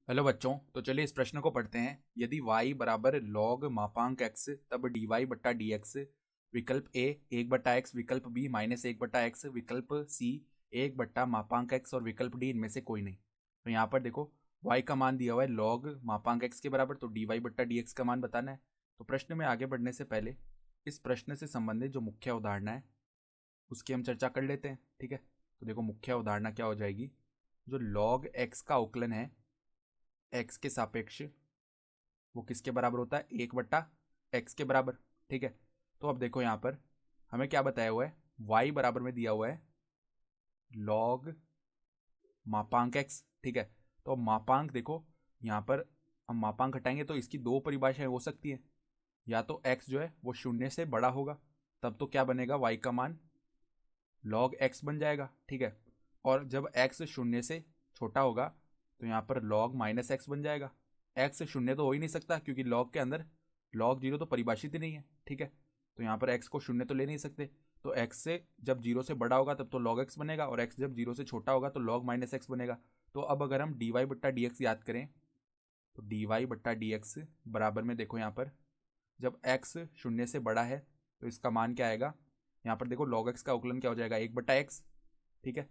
Hello बच्चों, तो चलिए इस प्रश्न को पढ़ते हैं। यदि y बराबर log मापांक x तब dy बट्टा dx विकल्प a 1/x, विकल्प b -1/x, विकल्प c 1 मापांक x और विकल्प d इनमें से कोई नहीं। तो यहाँ पर देखो y का मान दिया हुआ है log मापांक x के बराबर, तो dy बट्टा dx का मान बताना है। तो प्रश्न में आगे बढ़ने से पहले इस प्रश्न से संबंधित जो मुख्य अवधारणा है उसकी हम चर्चा कर लेते हैं। ठीक है, तो देखो मुख्य अवधारणा क्या हो जाएगी। जो log x का अवकलन है x के सापेक्ष, वो किसके बराबर होता है? 1/x के बराबर। ठीक है, तो अब देखो यहाँ पर हमें क्या बताया हुआ है, y बराबर में दिया हुआ है log मापांक x। ठीक है, तो अब मापांक देखो यहाँ पर हम मापांक हटाएंगे तो इसकी दो परिभाषाएं हो सकती हैं। या तो x जो है वो 0 से बड़ा होगा, तब तो क्या बनेगा, y का मान log x बन जाएगा। ठीक है, और जब x 0 से छोटा होगा तो यहाँ पर log -x बन जाएगा। x 0 तो हो ही नहीं सकता क्योंकि log के अंदर log 0 तो परिभाषित ही नहीं है। ठीक है, तो यहाँ पर x को 0 तो ले नहीं सकते, तो x से जब 0 से बड़ा होगा तब तो log x बनेगा, और x जब 0 से छोटा होगा तो log -x बनेगा। तो अब अगर हम dy बट्टा dx याद करें तो dy बट्टा dx बराबर में देखो यहाँ पर जब x 0 से बड़ा है तो इसका मान क्या आएगा, यहाँ पर देखो log x का अवकलन क्या हो जाएगा, 1/x। ठीक है,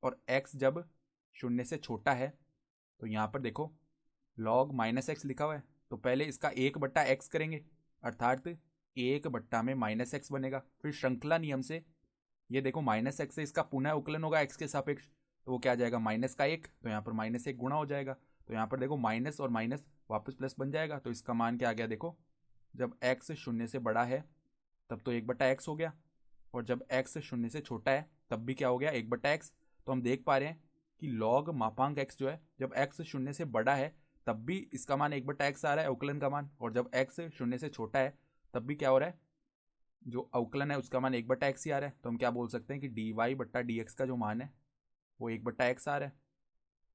और x जब 0 से छोटा है तो यहाँ पर देखो log -x लिखा हुआ है, तो पहले इसका 1/x करेंगे, अर्थात 1/-x बनेगा। फिर श्रृंखला नियम से ये देखो -x से इसका पुनः अवकलन होगा x के सापेक्ष, तो वो क्या आ जाएगा, -1, तो यहाँ पर -1 गुणा हो जाएगा। तो यहाँ पर देखो माइनस और माइनस वापस प्लस बन जाएगा, तो इसका मान क्या आ गया, देखो जब x 0 से बड़ा है तब तो 1/x हो गया, और जब x 0 से छोटा है तब भी क्या हो गया, 1/x। तो हम देख पा रहे हैं कि log मापांक x जो है जब x 0 से बड़ा है तब भी इसका मान 1/x आ रहा है, अवकलन का मान, और जब x 0 से छोटा है तब भी क्या हो रहा है, जो अवकलन है उसका मान 1/x ही आ रहा है। तो हम क्या बोल सकते हैं कि dy बट्टा dx का जो मान है वो 1/x आ रहा है।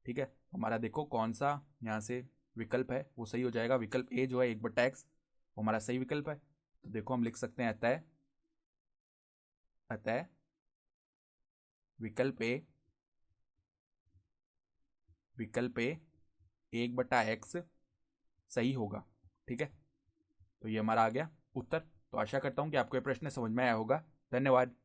ठीक है, हमारा देखो कौन सा यहाँ से विकल्प है वो सही हो जाएगा। विकल्प ए जो है 1/x वो हमारा सही विकल्प है। तो देखो हम लिख सकते हैं अतः अतः विकल्प ए 1/x सही होगा। ठीक है, तो ये हमारा आ गया उत्तर। तो आशा करता हूँ कि आपको ये प्रश्न समझ में आया होगा। धन्यवाद।